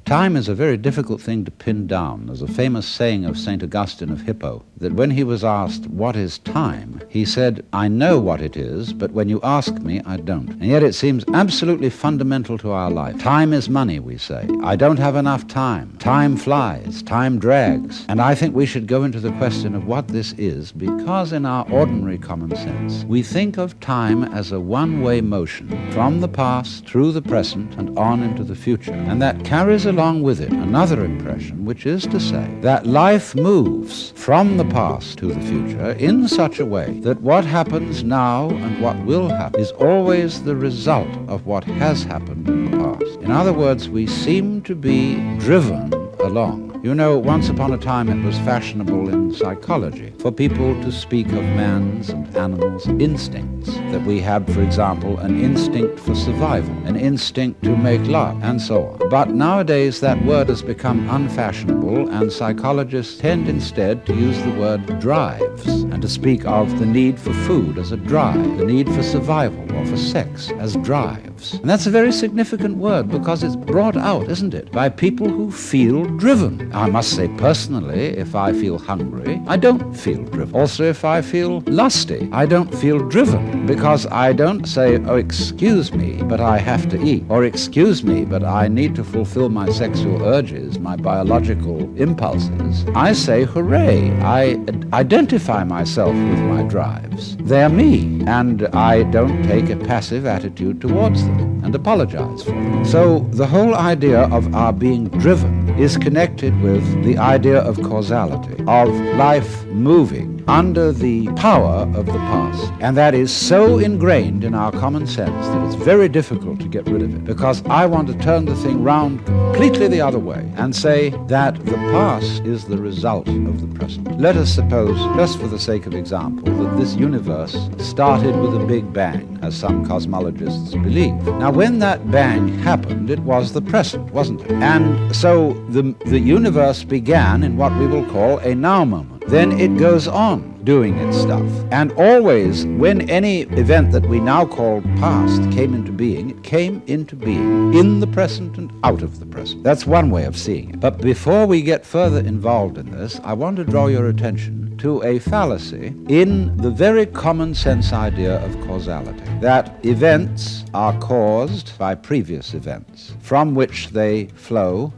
Time is a very difficult thing to pin down. There's a famous saying of St. Augustine of Hippo that when he was asked, "What is time?" he said, "I know what it is, but when you ask me, I don't." And yet it seems absolutely fundamental to our life. Time is money, we say. I don't have enough time. Time flies. Time drags. And I think we should go into the question of what this is, because in our ordinary common sense, we think of time as a one-way motion from the past through the present and on into the future. And that carries along with it another impression, which is to say that life moves from the past to the future in such a way that what happens now and what will happen is always the result of what has happened in the past. In other words, we seem to be driven along. You know, once upon a time it was fashionable in psychology for people to speak of man's and animals' instincts. That we have, for example, an instinct for survival, an instinct to make love, and so on. But nowadays that word has become unfashionable, and psychologists tend instead to use the word drives, and to speak of the need for food as a drive, the need for survival or for sex as drives. And that's a very significant word because it's brought out, isn't it, by people who feel driven. I must say personally, if I feel hungry, I don't feel driven. Also, if I feel lusty, I don't feel driven, because I don't say, "Oh, excuse me, but I have to eat," or "Excuse me, but I need to fulfill my sexual urges, my biological impulses." I say, "Hooray, I identify myself with my drives. They're me," and I don't take a passive attitude towards them and apologize for them. So the whole idea of our being driven is connected with the idea of causality, of life moving under the power of the past. And that is so ingrained in our common sense that it's very difficult to get rid of it, because I want to turn the thing round completely the other way and say that the past is the result of the present. Let us suppose, just for the sake of example, that this universe started with a big bang, as some cosmologists believe. Now, when that bang happened, it was the present, wasn't it? And so the universe began in what we will call a now moment. Then it goes on doing its stuff. And always, when any event that we now call past came into being, it came into being in the present and out of the present. That's one way of seeing it. But before we get further involved in this, I want to draw your attention to a fallacy in the very common sense idea of causality. That events are caused by previous events, from which they flow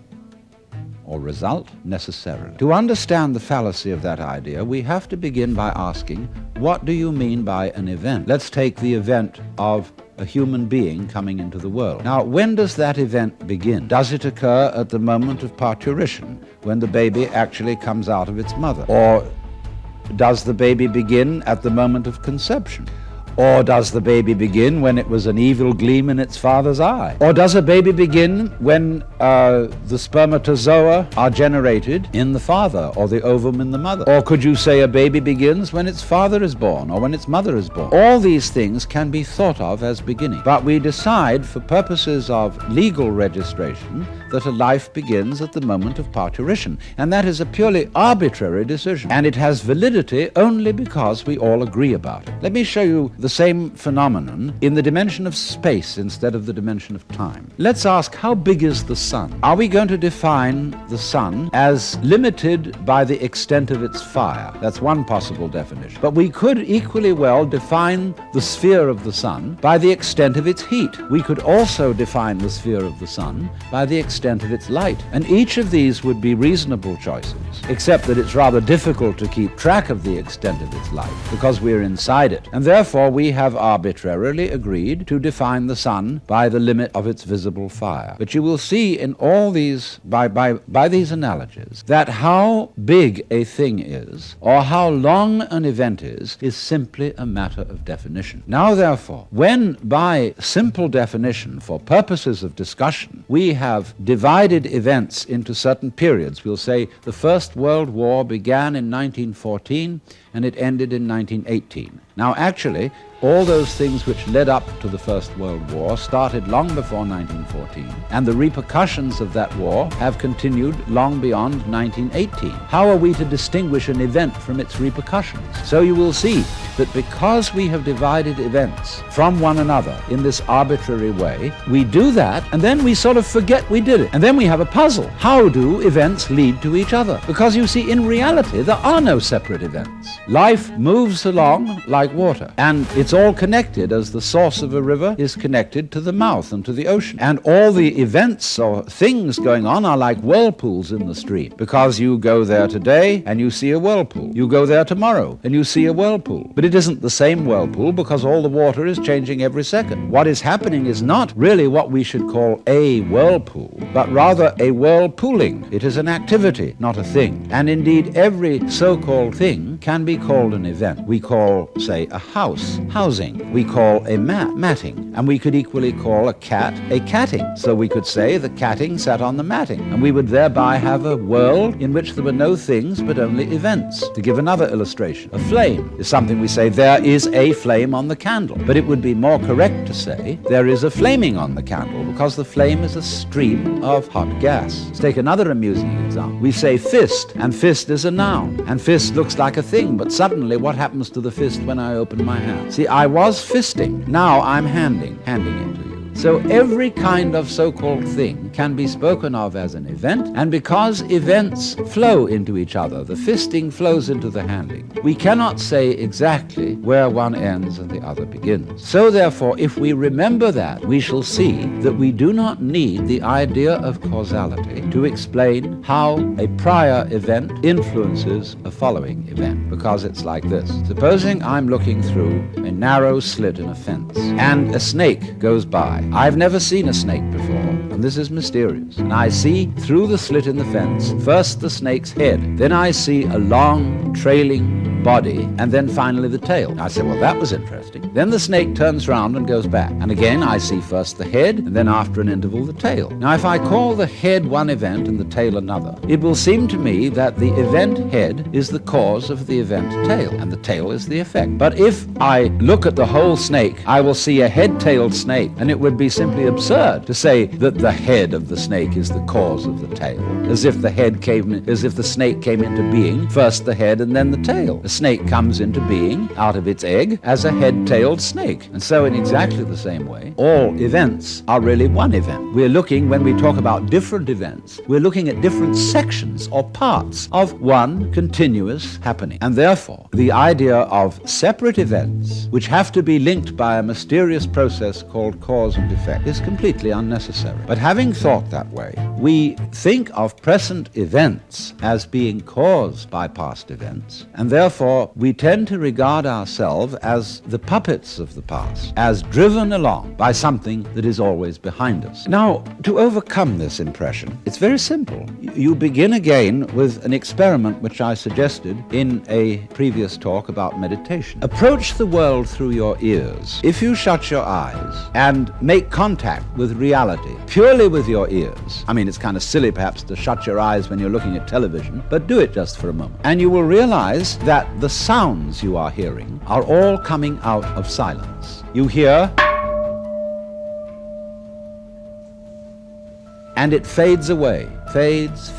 or result necessarily. To understand the fallacy of that idea, we have to begin by asking, what do you mean by an event? Let's take the event of a human being coming into the world. Now, when does that event begin? Does it occur at the moment of parturition, when the baby actually comes out of its mother? Or does the baby begin at the moment of conception? Or does the baby begin when it was an evil gleam in its father's eye? Or does a baby begin when the spermatozoa are generated in the father, or the ovum in the mother? Or could you say a baby begins when its father is born, or when its mother is born? All these things can be thought of as beginning. But we decide, for purposes of legal registration, that a life begins at the moment of parturition. And that is a purely arbitrary decision. And it has validity only because we all agree about it. Let me show you the same phenomenon in the dimension of space instead of the dimension of time. Let's ask, how big is the sun? Are we going to define the sun as limited by the extent of its fire? That's one possible definition. But we could equally well define the sphere of the sun by the extent of its heat. We could also define the sphere of the sun by the extent of its light. And each of these would be reasonable choices, except that it's rather difficult to keep track of the extent of its light because we're inside it. And therefore we have arbitrarily agreed to define the sun by the limit of its visible fire. But you will see in all these, by these analogies, that how big a thing is, or how long an event is simply a matter of definition. Now therefore, when by simple definition, for purposes of discussion, we have divided events into certain periods, we'll say the First World War began in 1914 and it ended in 1918. Now actually, all those things which led up to the First World War started long before 1914, and the repercussions of that war have continued long beyond 1918. How are we to distinguish an event from its repercussions? So you will see that because we have divided events from one another in this arbitrary way, we do that, and then we sort of forget we did it. And then we have a puzzle. How do events lead to each other? Because you see, in reality, there are no separate events. Life moves along like water, and it's all connected as the source of a river is connected to the mouth and to the ocean. And all the events or things going on are like whirlpools in the stream, because you go there today and you see a whirlpool. You go there tomorrow and you see a whirlpool. But it isn't the same whirlpool because all the water is changing every second. What is happening is not really what we should call a whirlpool, but rather a whirlpooling. It is an activity, not a thing. And indeed, every so-called thing can be called an event. We call, say, a house, housing. We call a mat, matting. And we could equally call a cat, a catting. So we could say the catting sat on the matting. And we would thereby have a world in which there were no things but only events. To give another illustration, a flame is something we say there is a flame on the candle. But it would be more correct to say there is a flaming on the candle, because the flame is a stream of hot gas. Let's take another amusing example. We say fist, and fist is a noun. And fist looks like a thing, but suddenly what happens to the fist when I open my hand? See, I was fisting. Now I'm handing it to you. So every kind of so-called thing can be spoken of as an event, and because events flow into each other, the fisting flows into the handing, we cannot say exactly where one ends and the other begins. So therefore, if we remember that, we shall see that we do not need the idea of causality to explain how a prior event influences a following event, because it's like this. Supposing I'm looking through a narrow slit in a fence, and a snake goes by. I've never seen a snake before, and this is mysterious. And I see through the slit in the fence, first the snake's head, then I see a long, trailing body, and then finally the tail. I said, well, that was interesting. Then the snake turns round and goes back. And again, I see first the head, and then after an interval, the tail. Now, if I call the head one event and the tail another, it will seem to me that the event head is the cause of the event tail, and the tail is the effect. But if I look at the whole snake, I will see a head-tailed snake, and it would be simply absurd to say that the head of the snake is the cause of the tail, as if the snake came into being, first the head and then the tail. The snake comes into being out of its egg as a head-tailed snake. And so in exactly the same way, all events are really one event. We're looking, when we talk about different events, we're looking at different sections or parts of one continuous happening. And therefore, the idea of separate events, which have to be linked by a mysterious process called cause and effect, is completely unnecessary. But having thought that way, we think of present events as being caused by past events, and therefore we tend to regard ourselves as the puppets of the past, as driven along by something that is always behind us. Now, to overcome this impression, it's very simple. You begin again with an experiment which I suggested in a previous talk about meditation. Approach the world through your ears. If you shut your eyes and make contact with reality purely with your ears, I mean, it's kind of silly perhaps to shut your eyes when you're looking at television, but do it just for a moment, and you will realize that the sounds you are hearing are all coming out of silence. You hear, and it fades away. Fades,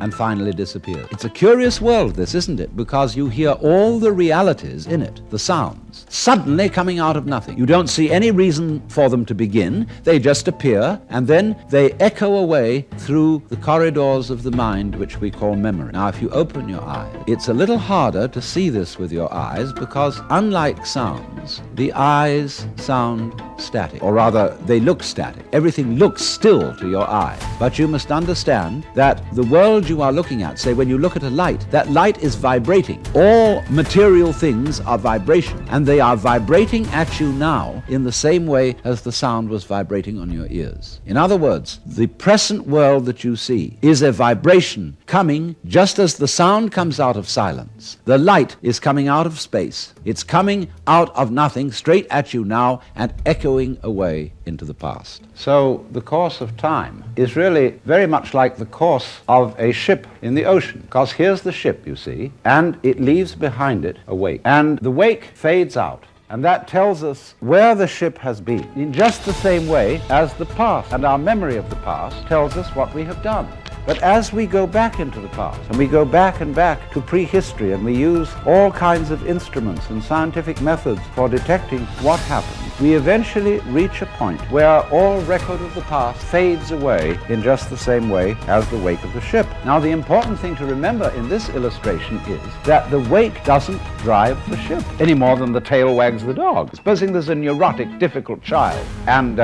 and finally disappears. It's a curious world, this, isn't it? Because you hear all the realities in it, the sounds, suddenly coming out of nothing. You don't see any reason for them to begin. They just appear, and then they echo away through the corridors of the mind, which we call memory. Now, if you open your eyes, it's a little harder to see this with your eyes, because unlike sounds, the eyes sound static, or rather, they look static. Everything looks still to your eye. But you must understand that the world you are looking at, say when you look at a light, that light is vibrating. All material things are vibration, and they are vibrating at you now in the same way as the sound was vibrating on your ears. In other words, the present world that you see is a vibration coming just as the sound comes out of silence. The light is coming out of space. It's coming out of nothing straight at you now and echoing away into the past. So the course of time is really very much like the course of a ship in the ocean, because here's the ship, you see, and it leaves behind it a wake. And the wake fades out. And that tells us where the ship has been, in just the same way as the past and our memory of the past tells us what we have done. But as we go back into the past, and we go back and back to prehistory, and we use all kinds of instruments and scientific methods for detecting what happened, we eventually reach a point where all record of the past fades away in just the same way as the wake of the ship. Now, the important thing to remember in this illustration is that the wake doesn't drive the ship any more than the tail wags the dog. Supposing there's a neurotic, difficult child, and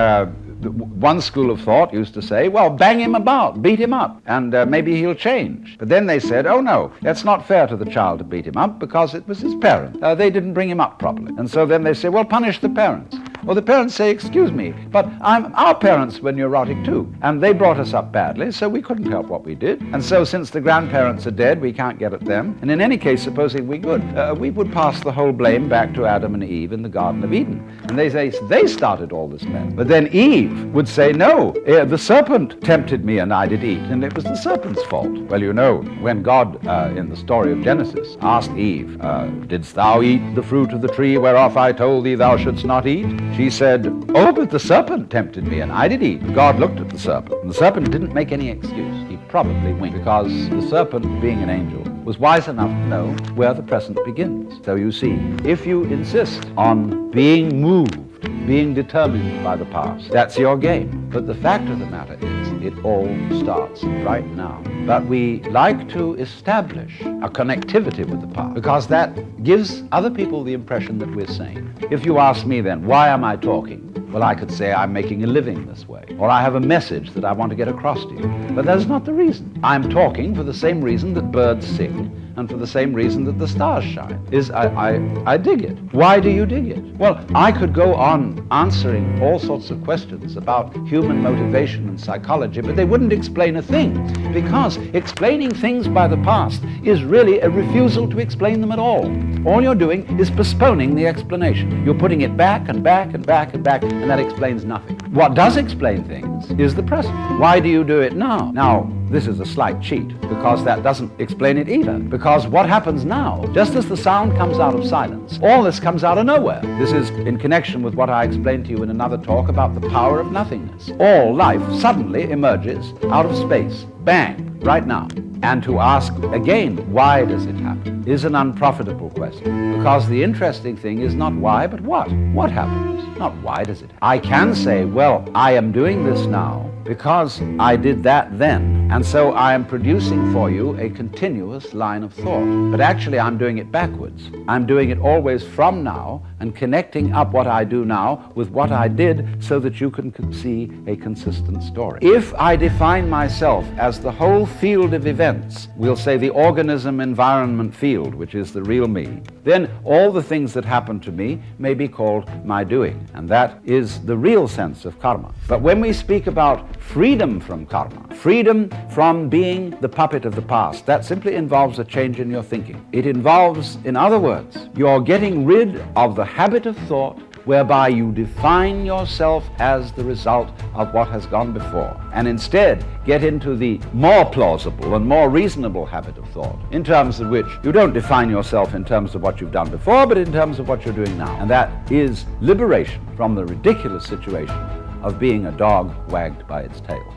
one school of thought used to say, well, bang him about, beat him up, and maybe he'll change. But then they said, oh no, that's not fair to the child to beat him up because it was his parents. They didn't bring him up properly. And so then they say, well, punish the parents. Well, the parents say, excuse me, but our parents were neurotic too, and they brought us up badly, so we couldn't help what we did. And so since the grandparents are dead, we can't get at them. And in any case, supposing we could, we would pass the whole blame back to Adam and Eve in the Garden of Eden. And they say they started all this mess. But then Eve would say, no, the serpent tempted me and I did eat, and it was the serpent's fault. Well, you know, when God, in the story of Genesis, asked Eve, didst thou eat the fruit of the tree whereof I told thee thou shouldst not eat? She said, oh, but the serpent tempted me and I did eat. God looked at the serpent, and the serpent didn't make any excuse. He probably winked, because the serpent, being an angel, was wise enough to know where the present begins. So you see, if you insist on being moved, being determined by the past, that's your game. But the fact of the matter is, it all starts right now. But we like to establish a connectivity with the past, because that gives other people the impression that we're sane. If you ask me then, why am I talking? Well, I could say I'm making a living this way, or I have a message that I want to get across to you. But that's not the reason. I'm talking for the same reason that birds sing, and for the same reason that the stars shine, is I dig it. Why do you dig it? Well, I could go on answering all sorts of questions about human motivation and psychology, but they wouldn't explain a thing, because explaining things by the past is really a refusal to explain them at all. All you're doing is postponing the explanation. You're putting it back and back and back and back, and that explains nothing. What does explain things is the present. Why do you do it now? Now, this is a slight cheat, because that doesn't explain it either. Because what happens now, just as the sound comes out of silence, all this comes out of nowhere. This is in connection with what I explained to you in another talk about the power of nothingness. All life suddenly emerges out of space. Bang, right now. And to ask again, why does it happen, is an unprofitable question. Because the interesting thing is not why, but what. What happens? Not why does it happen. I can say, well, I am doing this now because I did that then, and so I am producing for you a continuous line of thought. But actually I'm doing it backwards. I'm doing it always from now and connecting up what I do now with what I did so that you can see a consistent story. If I define myself as the whole field of events, we'll say the organism-environment field, which is the real me, then all the things that happen to me may be called my doing, and that is the real sense of karma. But when we speak about freedom from karma, freedom from being the puppet of the past, that simply involves a change in your thinking. It involves, in other words, you're getting rid of the habit of thought whereby you define yourself as the result of what has gone before, and instead get into the more plausible and more reasonable habit of thought, in terms of which you don't define yourself in terms of what you've done before, but in terms of what you're doing now. And that is liberation from the ridiculous situation of being a dog wagged by its tail.